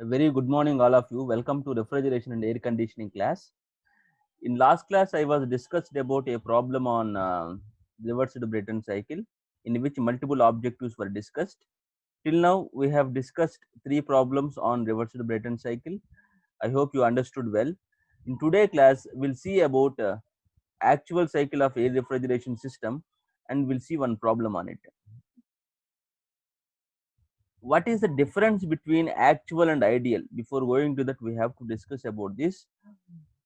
A very good morning, all of you. Welcome to refrigeration and air conditioning class. In last class, I was discussed about a problem on reversed Brayton cycle, in which multiple objectives were discussed. Till now, we have discussed three problems on reversed Brayton cycle. I hope you understood well. In today class, we'll see about actual cycle of air refrigeration system, and we'll see one problem on it. What is the difference between actual and ideal? Before going to that, we have to discuss about this.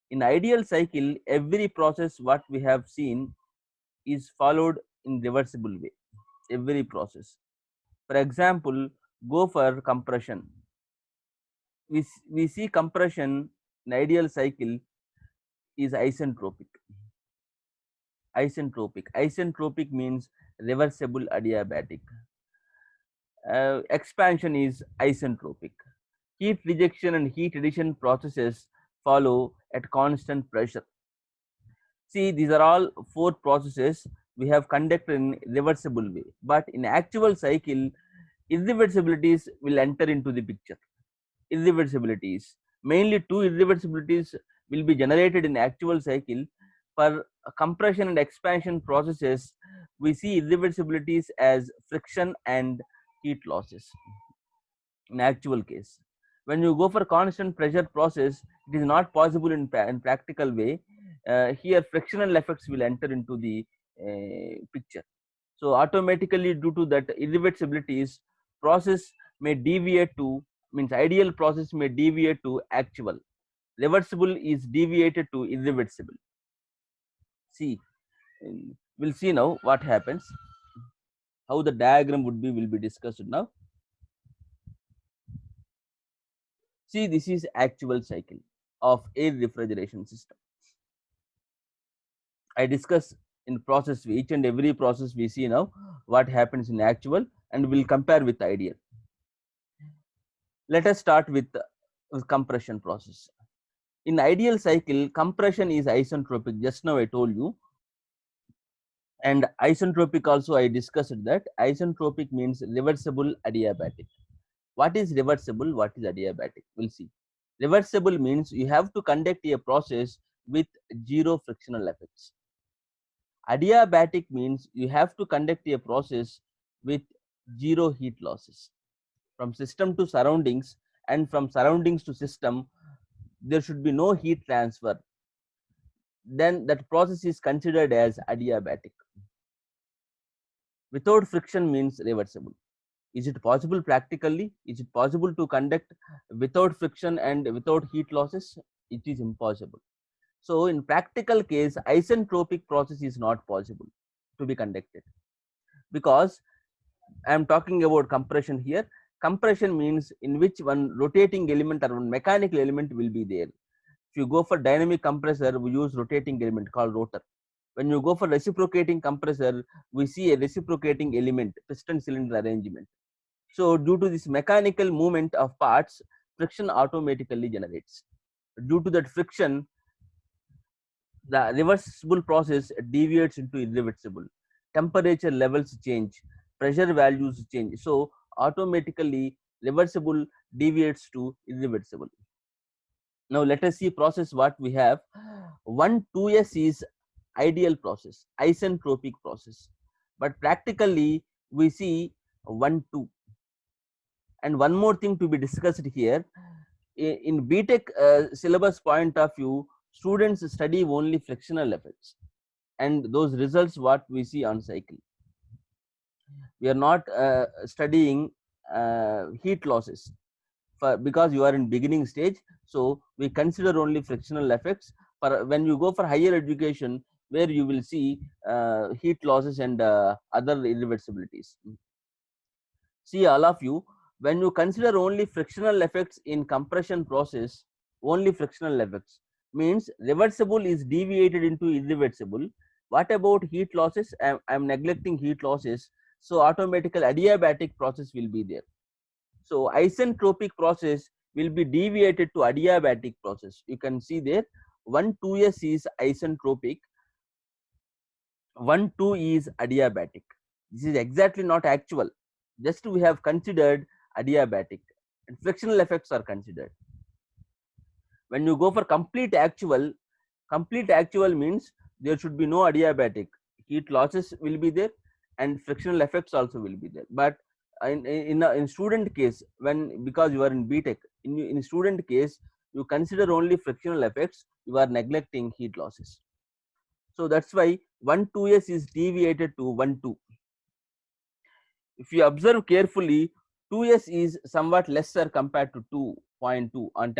In ideal cycle, every process what we have seen is followed in reversible way. Every process, for example, go for compression. We see compression in ideal cycle is isentropic means reversible adiabatic. Expansion is isentropic. Heat rejection and heat addition processes follow at constant pressure. See, these are all four processes we have conducted in reversible way, but in actual cycle, irreversibilities will enter into the picture. Irreversibilities, mainly two irreversibilities will be generated in actual cycle. For compression and expansion processes, we see irreversibilities as friction and heat losses. In actual case, when you go for constant pressure process, it is not possible in practical way. Here frictional effects will enter into the picture. So automatically, due to that irreversibilities, process may deviate to, means ideal process may deviate to actual. Reversible is deviated to irreversible. See, we'll see now what happens. How the diagram would be will be discussed now. See, this is actual cycle of air refrigeration system. I discuss in process, each and every process we see now what happens in actual, and we'll compare with ideal. Let us start with compression process. In ideal cycle, compression is isentropic. Just now I told you, and isentropic also I discussed that. Isentropic means reversible adiabatic. What is reversible? What is adiabatic? We'll see. Reversible means you have to conduct a process with zero frictional effects. Adiabatic means you have to conduct a process with zero heat losses. From system to surroundings and from surroundings to system, there should be no heat transfer. Then that process is considered as adiabatic. Without friction means reversible. Is it possible practically? Is it possible to conduct without friction and without heat losses? It is impossible. So in practical case, isentropic process is not possible to be conducted, because I am talking about compression here. Compression means in which one rotating element or one mechanical element will be there. If you go for dynamic compressor, we use rotating element called rotor. When you go for reciprocating compressor, we see a reciprocating element, piston cylinder arrangement. So due to this mechanical movement of parts, friction automatically generates. Due to that friction, the reversible process deviates into irreversible. Temperature levels change, pressure values change. So automatically reversible deviates to irreversible. Now let us see process what we have. 1-2s is ideal process, isentropic process. But practically we see 1-2. And one more thing to be discussed here, in BTech syllabus point of view, students study only frictional effects and those results what we see on cycle. We are not studying heat losses because you are in beginning stage. So we consider only frictional effects. For when you go for higher education, where you will see heat losses and other irreversibilities. See, all of you, when you consider only frictional effects in compression process, only frictional effects means reversible is deviated into irreversible. What about heat losses? I'm neglecting heat losses, so automatically adiabatic process will be there. So isentropic process will be deviated to adiabatic process. You can see there 1-2s is isentropic, 1-2 is adiabatic. This is exactly not actual. Just we have considered adiabatic. and frictional effects are considered. When you go for complete actual means there should be no adiabatic, heat losses will be there and frictional effects also will be there. But in student case, when because you are in BTech, in student case you consider only frictional effects, you are neglecting heat losses. So that's why 1-2s is deviated to 1-2. If you observe carefully, 2s is somewhat lesser compared to 2.2 on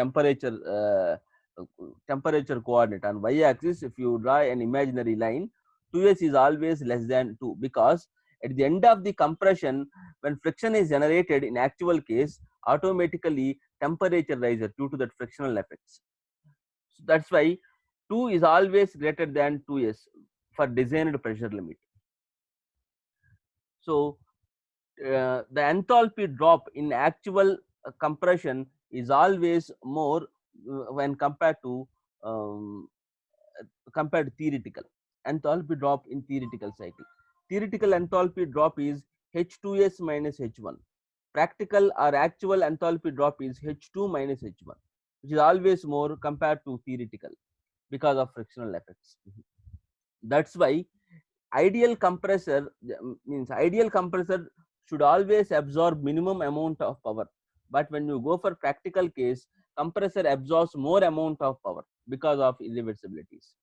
temperature coordinate. On y-axis, if you draw an imaginary line, 2s is always less than 2, because at the end of the compression, when friction is generated in actual case, automatically temperature rises due to that frictional effects. So that's why 2 is always greater than 2s for designed pressure limit. So the enthalpy drop in actual compression is always more when compared to theoretical enthalpy drop in theoretical cycle. Theoretical enthalpy drop is H2s minus H1. Practical or actual enthalpy drop is H2 minus H1, which is always more compared to theoretical because of frictional effects. That's why ideal compressor should always absorb minimum amount of power, but when you go for practical case, compressor absorbs more amount of power because of irreversibilities.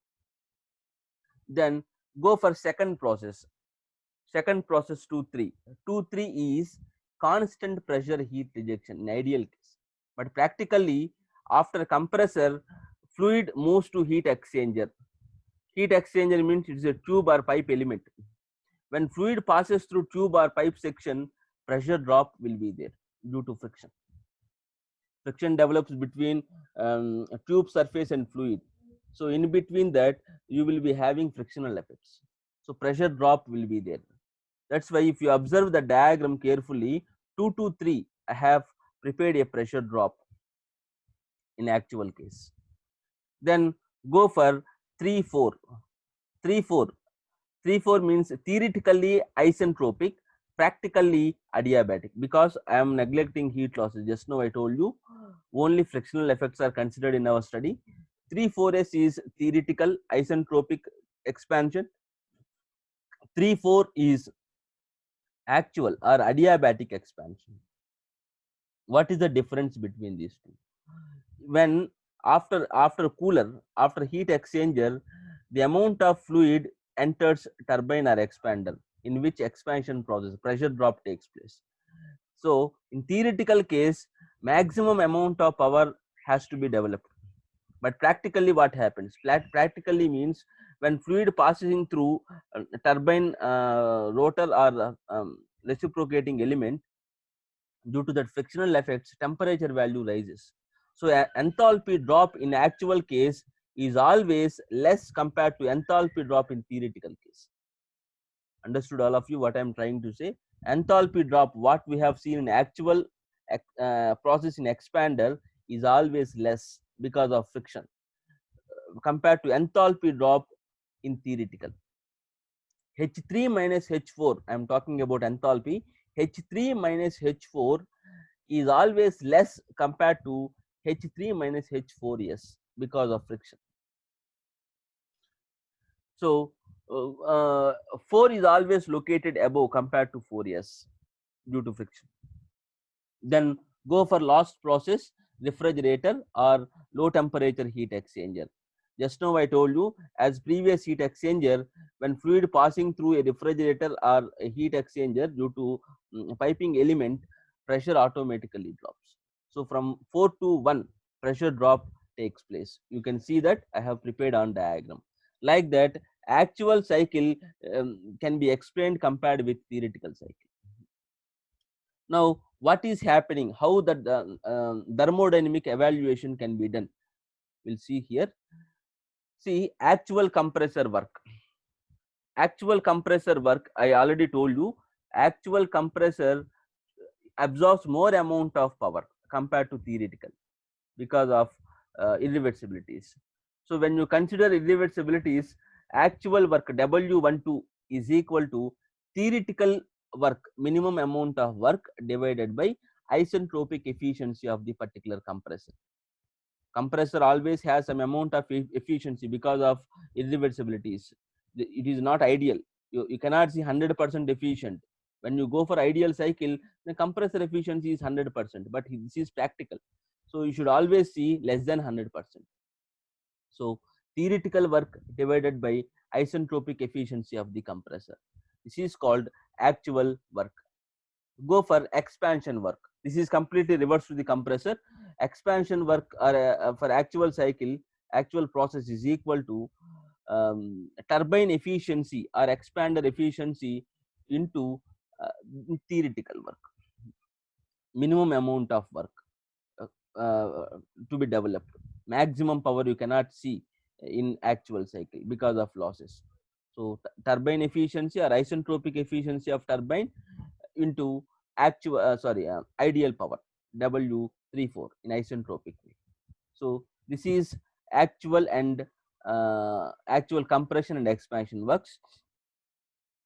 Then go for second process 2-3. 2-3 is constant pressure heat rejection in ideal case, but practically after compressor, fluid moves to heat exchanger. Heat exchanger means it is a tube or pipe element. When fluid passes through tube or pipe section, pressure drop will be there due to friction. Friction develops between tube surface and fluid. So in between that, you will be having frictional effects. So pressure drop will be there. That's why if you observe the diagram carefully, 2-3, I have prepared a pressure drop in actual case. Then go for 3-4. 3-4 means theoretically isentropic, practically adiabatic, because I am neglecting heat losses. Just now I told you only frictional effects are considered in our study. 3-4s is theoretical isentropic expansion. 3-4 is actual or adiabatic expansion. What is the difference between these two? When after heat exchanger, the amount of fluid enters turbine or expander, in which expansion process pressure drop takes place. So in theoretical case, maximum amount of power has to be developed, but practically what happens? Practically means when fluid passing through turbine rotor or reciprocating element, due to that frictional effects, temperature value rises. So enthalpy drop in actual case is always less compared to enthalpy drop in theoretical case. Understood all of you what I am trying to say? Enthalpy drop, what we have seen in actual process in expander, is always less because of friction compared to enthalpy drop in theoretical. H3 minus H4, I am talking about enthalpy. H3 minus H4 is always less compared to H3 minus H4s because of friction. So 4 is always located above compared to 4s due to friction. Then go for last process, refrigerator or low temperature heat exchanger. Just now I told you, as previous heat exchanger, when fluid passing through a refrigerator or a heat exchanger due to piping element, pressure automatically drops. So from 4 to 1, pressure drop takes place. You can see that I have prepared on diagram. Like that, actual cycle can be explained compared with theoretical cycle. Now, what is happening? How the thermodynamic evaluation can be done? We'll see here. See, actual compressor work. Actual compressor work, I already told you, actual compressor absorbs more amount of power compared to theoretical because of irreversibilities. So when you consider irreversibilities, actual work W12 is equal to theoretical work, minimum amount of work, divided by isentropic efficiency of the particular compressor. Compressor always has some amount of efficiency because of irreversibilities. It is not ideal. You cannot see 100% efficient. When you go for ideal cycle, the compressor efficiency is 100%, but this is practical. So you should always see less than 100%. So theoretical work divided by isentropic efficiency of the compressor. This is called actual work. Go for expansion work. This is completely reverse to the compressor. Expansion work or for actual cycle, actual process is equal to turbine efficiency or expander efficiency into theoretical work. Minimum amount of work to be developed. Maximum power you cannot see in actual cycle because of losses. So turbine efficiency or isentropic efficiency of turbine into actual ideal power W34 in isentropic way. So this is actual and actual compression and expansion works.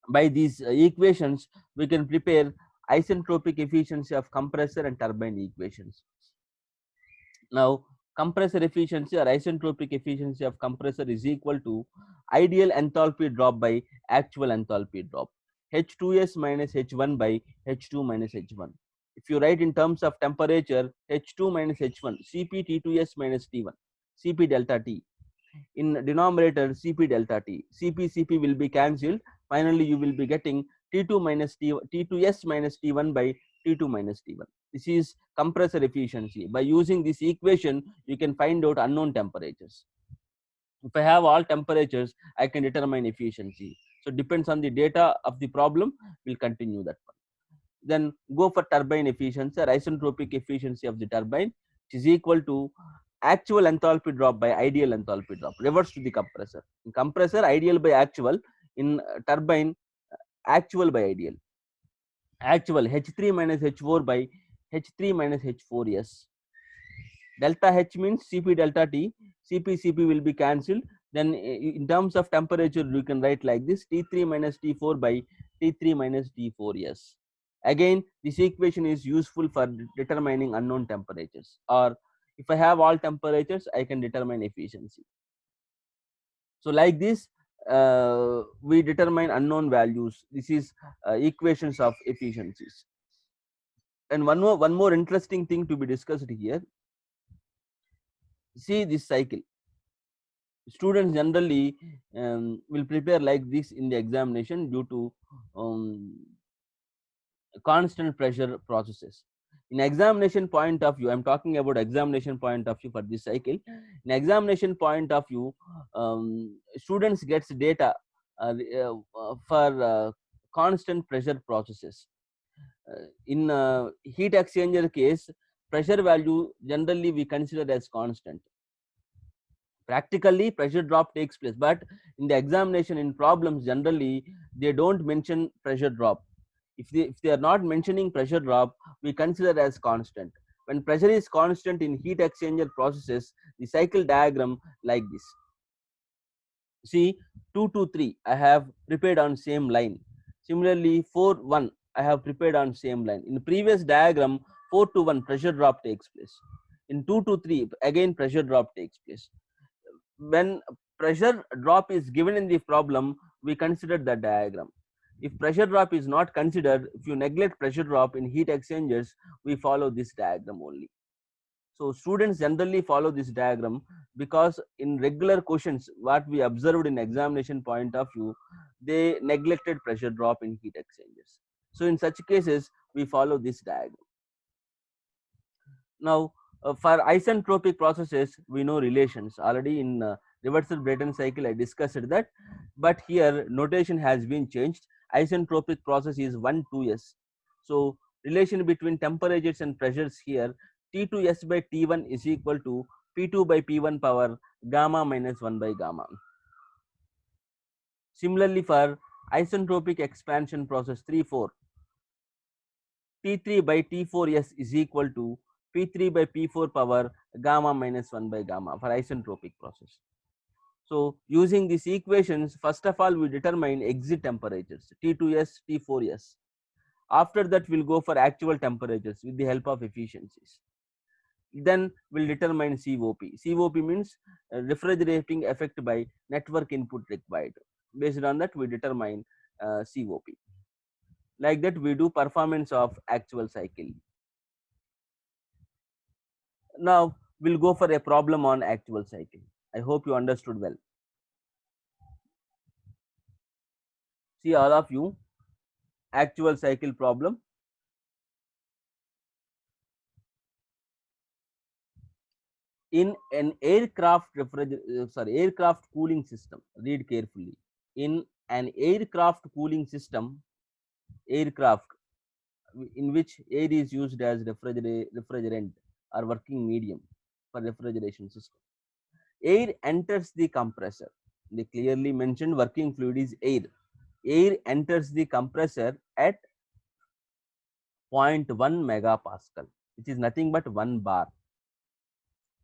By these equations we can prepare isentropic efficiency of compressor and turbine equations. Now compressor efficiency or isentropic efficiency of compressor is equal to ideal enthalpy drop by actual enthalpy drop, H2S minus H1 by H2 minus H1. If you write in terms of temperature, H2 minus H1, Cp T2S minus T1, Cp delta T. In denominator, Cp delta T. Cp will be cancelled. Finally, you will be getting T2 minus T2S minus T1 by T2 minus T1. This is compressor efficiency. By using this equation, you can find out unknown temperatures. If I have all temperatures, I can determine efficiency. So depends on the data of the problem, we'll continue that one. Then go for turbine efficiency or isentropic efficiency of the turbine, which is equal to actual enthalpy drop by ideal enthalpy drop, reverse to the compressor. In compressor, ideal by actual. In turbine, actual by ideal. Actual H3 minus H4 by H3 minus H4S. Delta H means Cp delta T. Cp will be cancelled. Then in terms of temperature, you can write like this: T3 minus T4 by T3 minus T4S. Again, this equation is useful for determining unknown temperatures, or if I have all temperatures, I can determine efficiency. So like this, we determine unknown values. This is equations of efficiencies. And one more interesting thing to be discussed here. See this cycle. Students generally will prepare like this in the examination due to constant pressure processes. In examination point of view, I'm talking about examination point of view for this cycle. In examination point of view, students gets data for constant pressure processes. In heat exchanger case, pressure value generally we consider as constant. Practically pressure drop takes place, but in the examination in problems generally they don't mention pressure drop. If they are not mentioning pressure drop, we consider as constant. When pressure is constant in heat exchanger processes, the cycle diagram like this. See, 2 to 3 I have prepared on same line. Similarly 4 1 I have prepared on same line. In previous diagram 4 to 1 pressure drop takes place. In 2 to 3 again pressure drop takes place. When pressure drop is given in the problem, we consider the diagram. If pressure drop is not considered, if you neglect pressure drop in heat exchangers, we follow this diagram only. So students generally follow this diagram because in regular questions, what we observed in examination point of view, they neglected pressure drop in heat exchangers. So in such cases, we follow this diagram. Now, for isentropic processes, we know relations. Already in reversal Brayton cycle, I discussed that. But here, notation has been changed. Isentropic process is 1, 2s. So, relation between temperatures and pressures here, T2s by T1 is equal to P2 by P1 power gamma minus 1 by gamma. Similarly, for isentropic expansion process 3, 4, T3 by T4s is equal to P3 by P4 power gamma minus 1 by gamma for isentropic process. So using these equations, first of all we determine exit temperatures T2s, T4s. After that, we'll go for actual temperatures with the help of efficiencies. Then we'll determine COP. COP means refrigerating effect by network input required. Based on that, we determine COP. Like that, we do performance of actual cycle. Now we'll go for a problem on actual cycle. I hope you understood well. See, all of you, actual cycle problem. In an aircraft cooling system, read carefully. In an aircraft cooling system, aircraft in which air is used as refrigerant or working medium for refrigeration system. Air enters the compressor. They clearly mentioned working fluid is air. Air enters the compressor at 0.1 megapascal, which is nothing but 1 bar.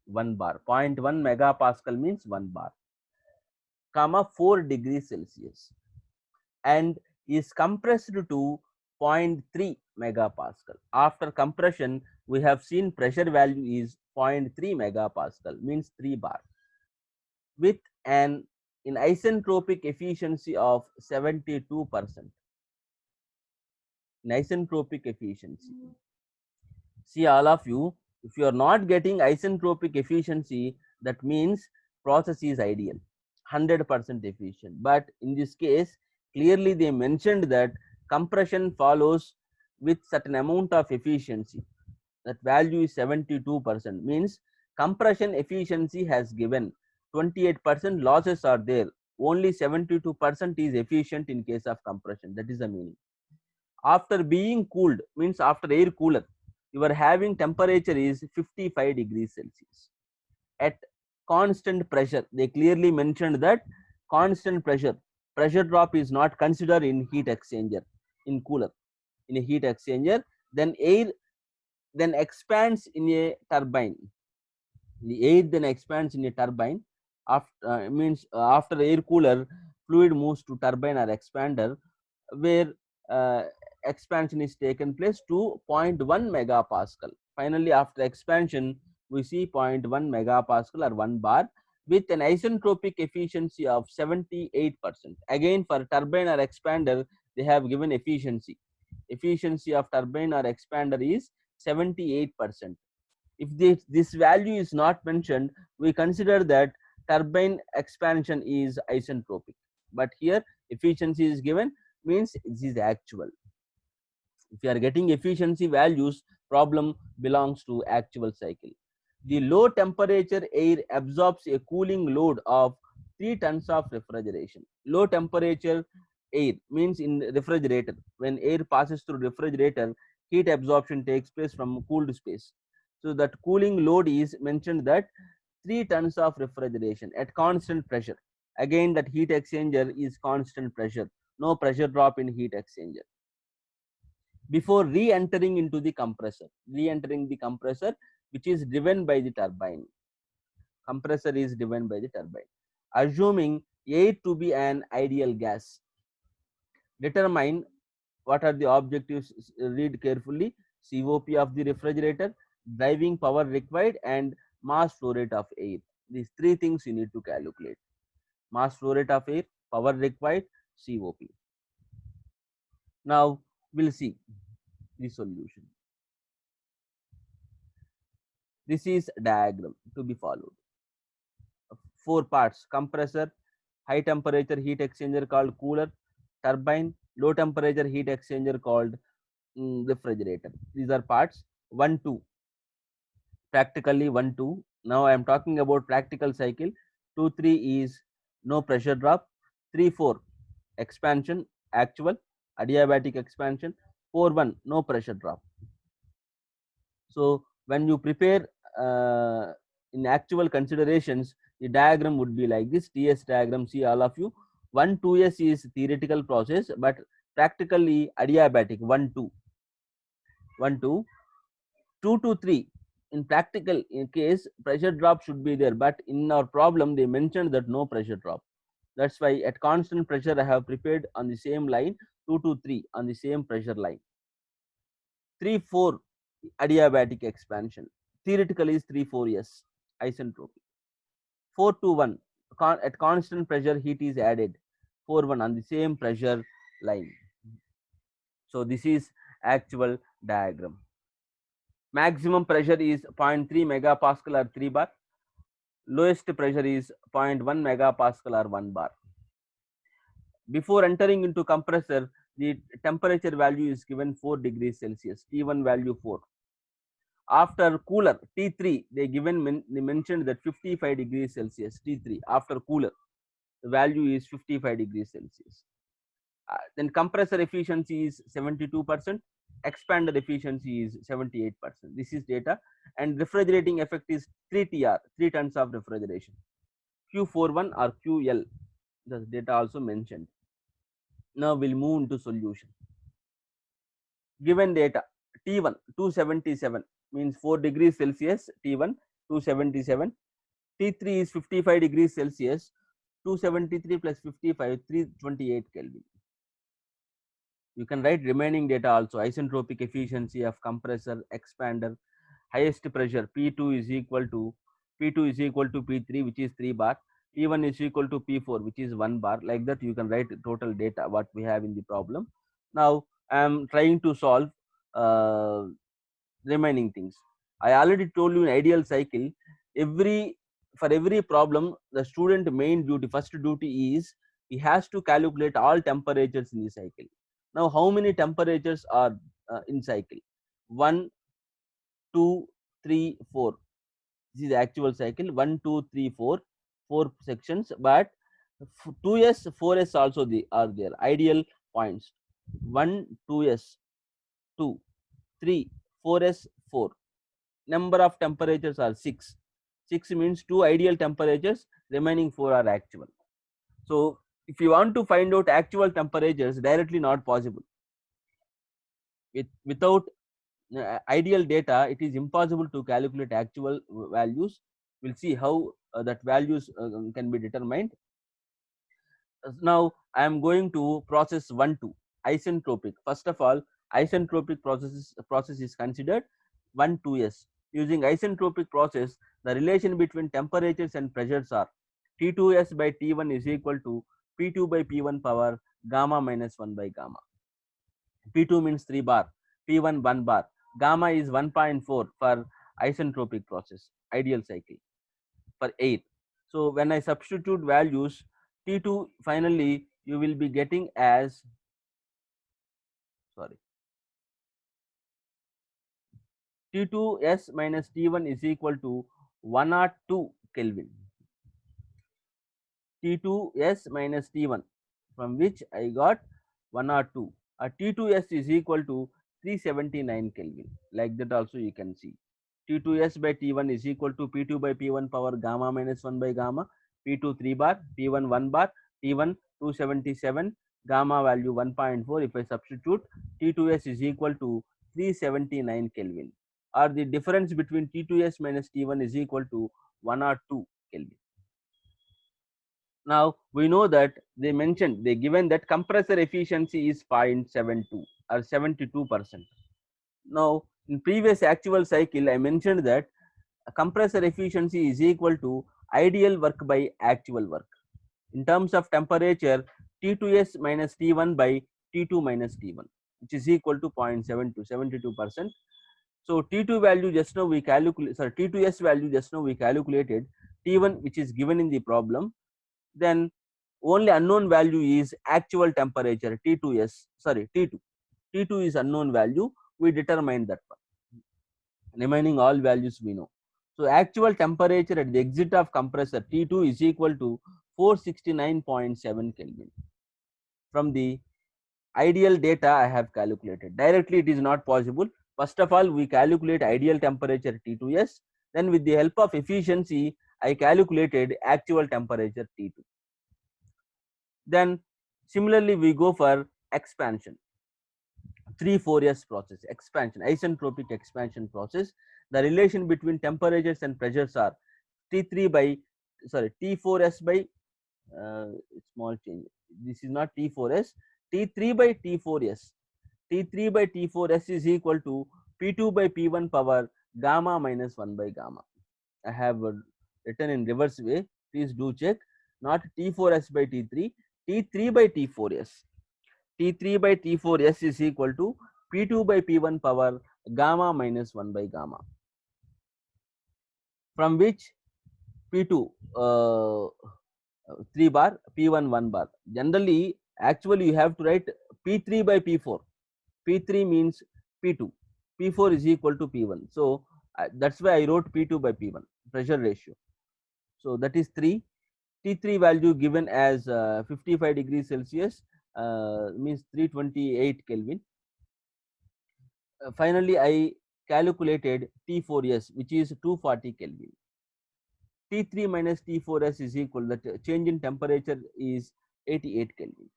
1 bar. 0.1 megapascal means 1 bar, comma 4 degrees Celsius, and is compressed to 0.3 megapascal. After compression, we have seen pressure value is 0.3 megapascal, means 3 bar, with an in isentropic efficiency of 72%. In isentropic efficiency, see, all of you, if you are not getting isentropic efficiency, that means process is ideal, 100% efficient. But in this case, clearly they mentioned that compression follows with certain amount of efficiency. That value is 72%, means compression efficiency has given 28%, losses are there, only 72% is efficient in case of compression. That is the meaning. After being cooled, means after air cooler, you are having temperature is 55 degrees Celsius at constant pressure. They clearly mentioned that constant pressure drop is not considered in heat exchanger, in cooler. In a heat exchanger, then air then expands in a turbine. The air then expands in a turbine. After after air cooler, fluid moves to turbine or expander, where uh, expansion is taken place to 0.1 megapascal. Finally, after expansion, we see 0.1 megapascal or 1 bar with an isentropic efficiency of 78%. Again, for turbine or expander, they have given efficiency. Efficiency of turbine or expander is 78%. If this value is not mentioned, we consider that turbine expansion is isentropic. But here efficiency is given, means this is actual. If you are getting efficiency values, problem belongs to actual cycle. The low temperature air absorbs a cooling load of 3 tons of refrigeration. Low temperature air means in refrigerator. When air passes through refrigerator, heat absorption takes place from cooled space. So that cooling load is mentioned that 3 tons of refrigeration at constant pressure. Again, that heat exchanger is constant pressure. No pressure drop in heat exchanger. Before re-entering into the compressor, re-entering the compressor, which is driven by the turbine. Compressor is driven by the turbine. Assuming air to be an ideal gas, determine what are the objectives. Read carefully. COP of the refrigerator, driving power required, and mass flow rate of air. These three things you need to calculate: mass flow rate of air, power required, COP. Now we'll see the solution. This is diagram to be followed. 4 parts: compressor, high temperature heat exchanger called cooler, turbine, low temperature heat exchanger called refrigerator. These are parts 1, 2. Practically 1, 2. Now I am talking about practical cycle. 2, 3 is no pressure drop. 3, 4 expansion, actual, adiabatic expansion. 4, 1 no pressure drop. So when you prepare in actual considerations, the diagram would be like this. TS diagram, see all of you. 1, 2s is theoretical process, but practically adiabatic. 1, 2, 1, 2, 2 to 3. In practical in case, pressure drop should be there, but in our problem they mentioned that no pressure drop. That's why at constant pressure I have prepared on the same line 2 to 3 on the same pressure line. 3-4 adiabatic expansion. Theoretically is 3-4s isentropy. 4-1 at constant pressure heat is added. 4-1 on the same pressure line. So this is actual diagram. Maximum pressure is 0.3 megapascal or 3 bar. Lowest pressure is 0.1 megapascal or 1 bar. Before entering into compressor, the temperature value is given 4 degrees Celsius, T1 value 4. After cooler, T3, they mentioned that 55 degrees Celsius, T3. After cooler, the value is 55 degrees Celsius. Then compressor efficiency is 72%, expander efficiency is 78%. This is data, and refrigerating effect is 3 TR, 3 tons of refrigeration. Q41 or QL, the data also mentioned. Now we'll move into solution. Given data, T1 277 means 4 degrees Celsius, T1 277. T3 is 55 degrees Celsius, 273 plus 55, 328 Kelvin. You can write remaining data also. Isentropic efficiency of compressor, expander, highest pressure P2 is equal to P3, which is 3 bar. P1 is equal to P4, which is 1 bar. Like that, you can write total data what we have in the problem. Now I am trying to solve remaining things. I already told you in ideal cycle, for every problem, the student main duty, first duty is he has to calculate all temperatures in the cycle. Now, how many temperatures are in cycle? 1, 2, 3, 4. This is the actual cycle. 1, 2, 3, 4, 4 sections. But 2s, 4s also are there. Ideal points. 1, 2s, 2, 3, 4s, 4. Number of temperatures are 6. 6 means 2 ideal temperatures. Remaining 4 are actual. So, if you want to find out actual temperatures, directly not possible. Without ideal data, it is impossible to calculate actual values. We'll see how that values can be determined. Now I am going to process 1, 2 isentropic. First of all, isentropic process is considered 1, 2s. Using isentropic process, the relation between temperatures and pressures are T2s by T1 is equal to P2 by P1 power gamma minus 1 by gamma. P2 means 3 bar, P1 1 bar. Gamma is 1.4 for isentropic process, ideal cycle for air. So when I substitute values, T2 finally you will be getting as T2s minus T1 is equal to 102 Kelvin. T2s minus T1, from which I got 102. T2s is equal to 379 Kelvin. Like that also you can see. T2s by T1 is equal to P2 by P1 power gamma minus 1 by gamma. P2 3 bar, P1 1 bar, T1 277, gamma value 1.4. If I substitute, T2s is equal to 379 Kelvin. Or the difference between T2s minus T1 is equal to 102 Kelvin. Now we know that they given that compressor efficiency is 0.72 or 72%. Now in previous actual cycle I mentioned that compressor efficiency is equal to ideal work by actual work. In terms of temperature, T2s minus T1 by T2 minus T1, which is equal to 0.72, 72%. So T2 value just now we calculate, sorry, T2s value just now we calculated, T1 which is given in the problem. Then only unknown value is actual temperature T2s, sorry, T2. T2 is unknown value, we determined that one. Remaining all values we know. So actual temperature at the exit of compressor T2 is equal to 469.7 Kelvin. From the ideal data I have calculated. Directly it is not possible. First of all, we calculate ideal temperature T2s. Then with the help of efficiency, I calculated actual temperature T2. Then similarly we go for expansion. 3-4s process, expansion, isentropic expansion process. The relation between temperatures and pressures are T4s by small change. This is not T4s, T3 by T4s. T3 by T4s is equal to P2 by P1 power gamma minus 1 by gamma. I have written in reverse way. Please do check. Not T4s by T3, T3 by T4s. T3 by T4s is equal to P2 by P1 power gamma minus 1 by gamma. From which P2 3 bar, P1 1 bar. Generally, actually you have to write P3 by P4. P3 means P2. P4 is equal to P1. So that's why I wrote P2 by P1 pressure ratio. So that is 3. T3 value given as 55 degrees Celsius, means 328 Kelvin. Finally, I calculated T4s, which is 240 Kelvin. T3 minus T4s is equal, the change in temperature is 88 Kelvin.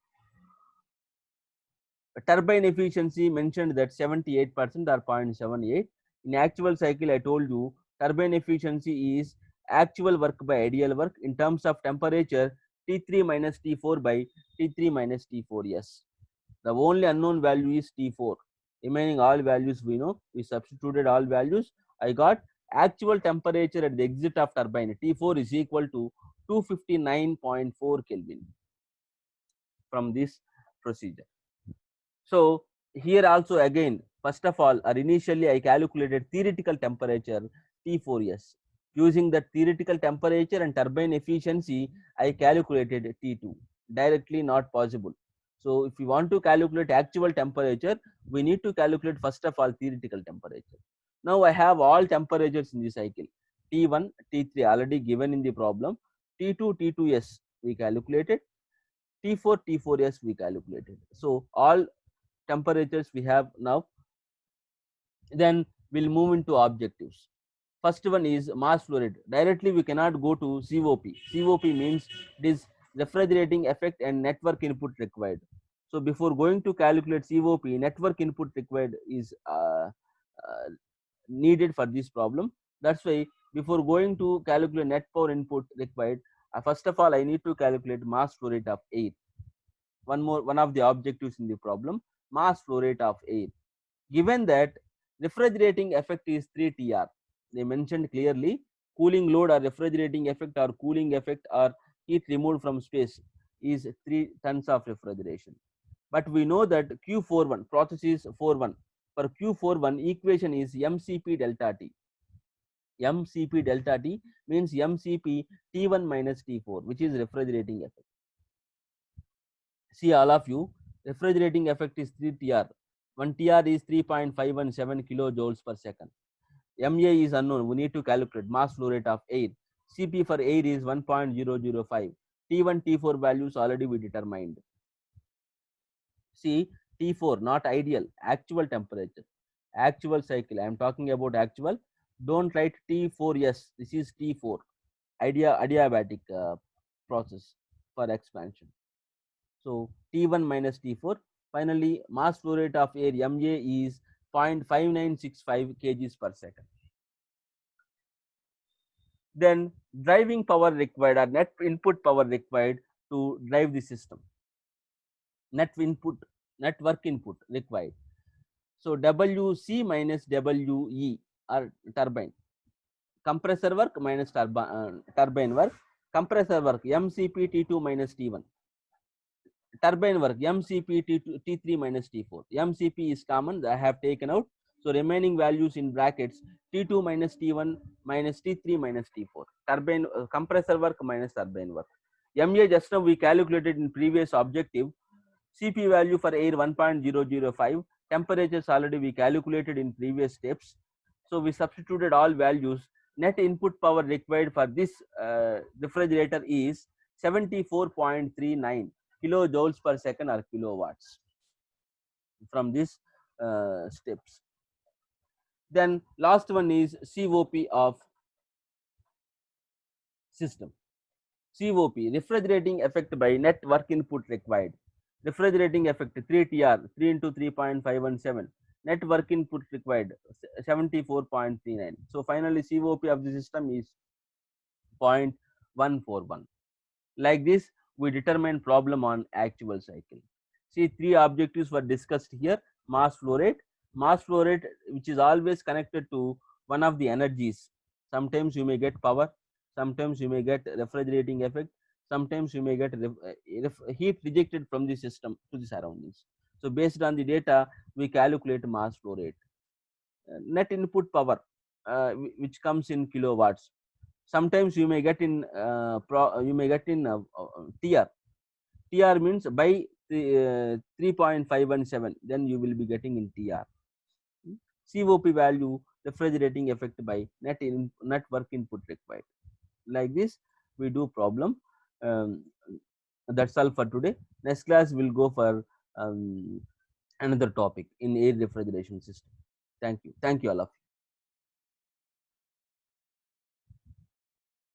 Turbine efficiency mentioned that 78% or 0.78. In actual cycle, I told you turbine efficiency is actual work by ideal work. In terms of temperature, T3 minus T4 by T3 minus T4s. The only unknown value is T4. Remaining all values we know. We substituted all values. I got actual temperature at the exit of turbine. T4 is equal to 259.4 Kelvin from this procedure. So here also again, first of all, or initially I calculated theoretical temperature T4s. Using the theoretical temperature and turbine efficiency, I calculated T2. Directly not possible. So if you want to calculate actual temperature, we need to calculate first of all theoretical temperature. Now I have all temperatures in the cycle. T1, T3 already given in the problem. T2, T2s we calculated. T4, T4s we calculated. So all temperatures we have now. Then we'll move into objectives. First one is mass flow rate. Directly we cannot go to COP. COP means it is refrigerating effect and network input required. So before going to calculate COP, network input required is needed for this problem. That's why before going to calculate net power input required, first of all I need to calculate mass flow rate of air. One of the objectives in the problem, mass flow rate of air. Given that refrigerating effect is 3 Tr, they mentioned clearly cooling load or refrigerating effect or cooling effect or heat removed from space is 3 tons of refrigeration. But we know that Q41 process is 41. For Q41 equation is mCp delta T. mCp delta T means mCp T1 minus T4, which is refrigerating effect. See all of you, refrigerating effect is 3 Tr. 1 Tr is 3.517 kilojoules per second. Ma is unknown. We need to calculate mass flow rate of air. Cp for air is 1.005. T1, T4 values already we determined. See, T4 not ideal, actual temperature, actual cycle. I am talking about actual. Don't write T4s. This is T4, adiabatic process for expansion. So T1 minus T4. Finally, mass flow rate of air Ma is 0.5965 kgs per second. Then driving power required or net input power required to drive the system. Net work input required. So WC minus WE or turbine. Compressor work minus turbine work. Compressor work mCp T2 minus T1. Turbine work mCp T3 minus T4. mCp is common, I have taken out. So remaining values in brackets T2 minus T1 minus T3 minus T4. Turbine compressor work minus turbine work. Ma just now we calculated in previous objective. Cp value for air 1.005. Temperatures already we calculated in previous steps. So we substituted all values. Net input power required for this refrigerator is 74.39 kilojoules per second or kilowatts from these steps. Then last one is COP of system. COP, refrigerating effect by net work input required. Refrigerating effect 3 Tr, 3 into 3.517. Net work input required 74.39. So finally COP of the system is 0.141. Like this, we determine problem on actual cycle. See, 3 objectives were discussed here. mass flow rate. Mass flow rate, which is always connected to one of the energies. Sometimes you may get power, sometimes you may get refrigerating effect, sometimes you may get heat rejected from the system to the surroundings. So based on the data, we calculate mass flow rate. Net input power, which comes in kilowatts. Sometimes you may get in TR. TR means by 3.517, then you will be getting in TR. COP value, refrigerating effect by net work input required. Like this, we do problem. Um, that's all for today. Next class we'll go for another topic in air refrigeration system. Thank you. Thank you all of you.